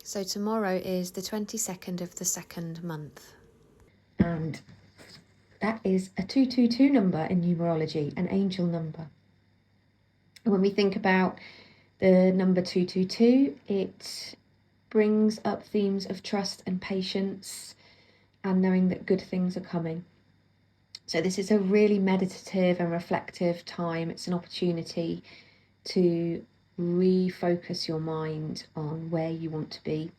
So tomorrow is the 22nd of the second month. And that is a 222 number in numerology, an angel number. And when we think about the number 222, it brings up themes of trust and patience and knowing that good things are coming. So this is a really meditative and reflective time. It's an opportunity to refocus your mind on where you want to be.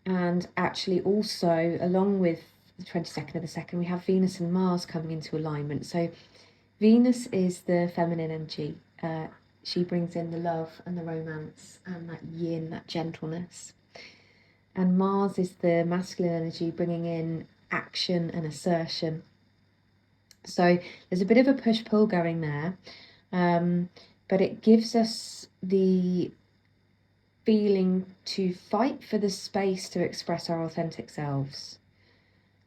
And actually also, along with the 22nd of the second, we have Venus and Mars coming into alignment. So Venus is the feminine energy. She brings in the love and the romance and that yin, that gentleness. And Mars is the masculine energy, bringing in action and assertion. So there's a bit of a push-pull going there, but it gives us the feeling to fight for the space to express our authentic selves,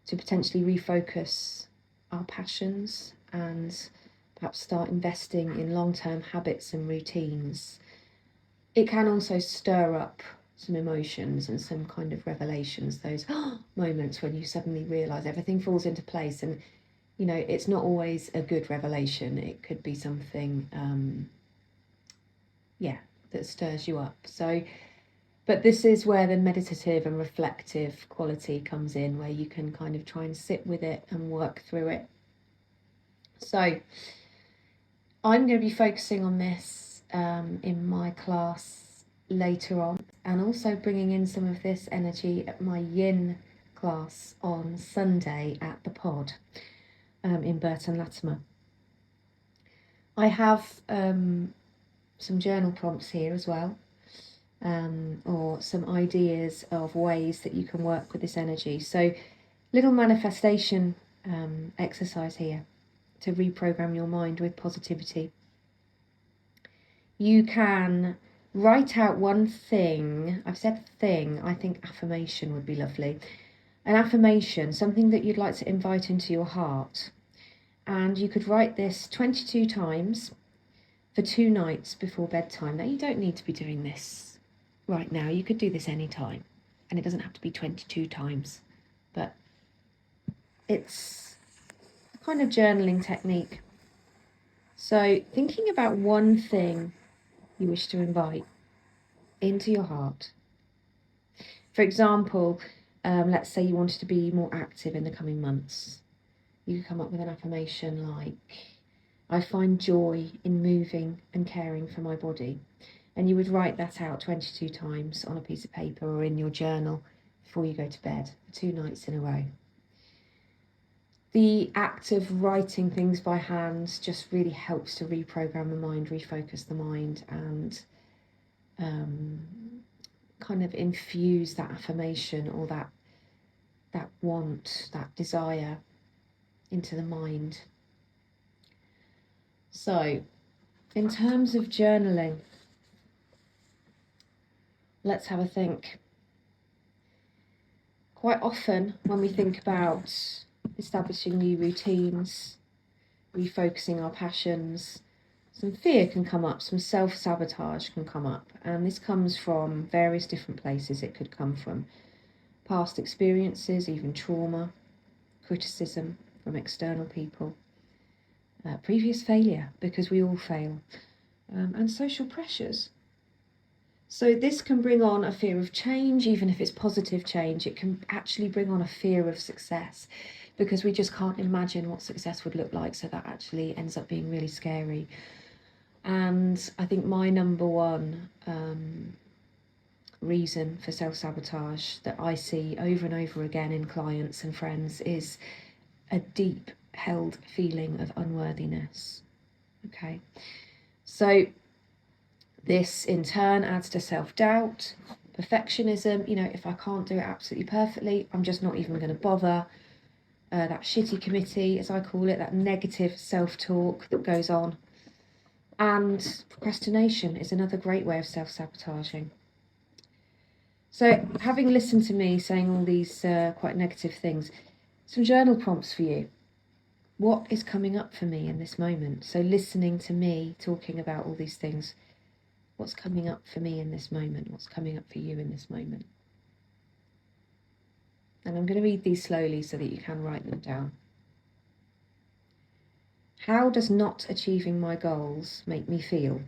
to potentially refocus our passions and perhaps start investing in long-term habits and routines. It can also stir up some emotions and some kind of revelations, those moments when you suddenly realise everything falls into place. And, you know, it's not always a good revelation. It could be something, that stirs you up. So, but this is where the meditative and reflective quality comes in, where you can kind of try and sit with it and work through it. So I'm going to be focusing on this in my class later on, and also bringing in some of this energy at my yin class on Sunday at the pod in Burton Latimer. I have some journal prompts here as well, or some ideas of ways that you can work with this energy. So little manifestation exercise here to reprogram your mind with positivity. You can write out one thing. I've said thing, I think affirmation would be lovely. An affirmation, something that you'd like to invite into your heart. And you could write this 22 times for 2 nights before bedtime. Now, you don't need to be doing this right now. You could do this anytime, and it doesn't have to be 22 times, but it's a kind of journaling technique. So thinking about one thing you wish to invite into your heart. For example, let's say you wanted to be more active in the coming months. You could come up with an affirmation like, I find joy in moving and caring for my body. And you would write that out 22 times on a piece of paper or in your journal before you go to bed for 2 nights in a row. The act of writing things by hand just really helps to reprogram the mind, refocus the mind, and kind of infuse that affirmation or that want, that desire into the mind. So, in terms of journaling, let's have a think. Quite often when we think about establishing new routines, refocusing our passions, some fear can come up, some self-sabotage can come up, and this comes from various different places. It could come from past experiences, even trauma, criticism from external people, previous failure, because we all fail, and social pressures. So this can bring on a fear of change. Even if it's positive change, it can actually bring on a fear of success, because we just can't imagine what success would look like, so that actually ends up being really scary. And I think my number one reason for self-sabotage that I see over and over again in clients and friends is a deep held feeling of unworthiness. Okay, so this in turn adds to self-doubt, perfectionism. You know, if I can't do it absolutely perfectly, I'm just not even going to bother. That shitty committee, as I call it, that negative self-talk that goes on. And procrastination is another great way of self-sabotaging. So having listened to me saying all these quite negative things, some journal prompts for you. What is coming up for me in this moment? So listening to me talking about all these things, what's coming up for me in this moment, what's coming up for you in this moment. And I'm going to read these slowly so that you can write them down. How does not achieving my goals make me feel?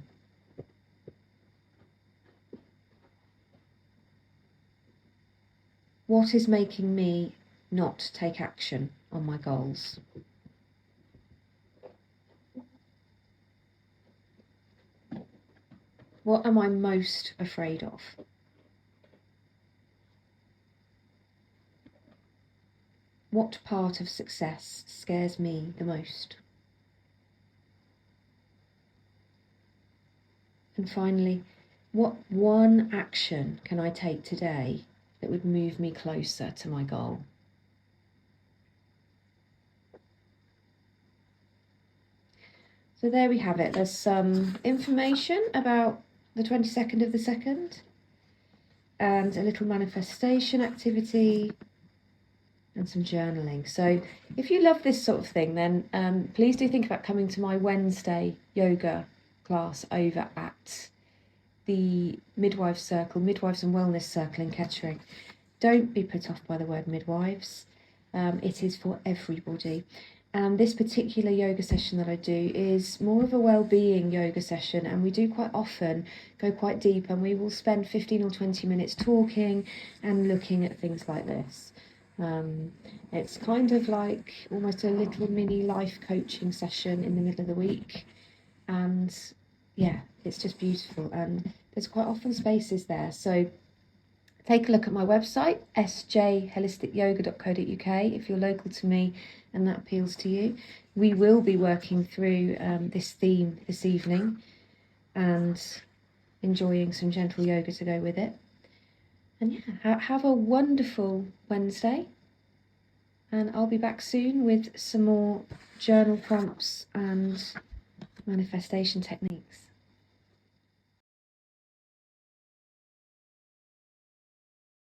What is making me not take action on my goals? What am I most afraid of? What part of success scares me the most? And finally, what one action can I take today that would move me closer to my goal? So there we have it. There's some information about the 22nd of the 2nd and a little manifestation activity and some journaling. So if you love this sort of thing, then please do think about coming to my Wednesday yoga class over at the Midwives and Wellness Circle in Kettering. Don't be put off by the word midwives. It is for everybody. And this particular yoga session that I do is more of a well-being yoga session, and we do quite often go quite deep, and we will spend 15 or 20 minutes talking and looking at things like this. It's kind of like almost a little mini life coaching session in the middle of the week, and yeah, it's just beautiful, and there's quite often spaces there. So take a look at my website, sjholisticyoga.co.uk, if you're local to me and that appeals to you. We will be working through this theme this evening and enjoying some gentle yoga to go with it. And yeah, have a wonderful Wednesday. And I'll be back soon with some more journal prompts and manifestation techniques.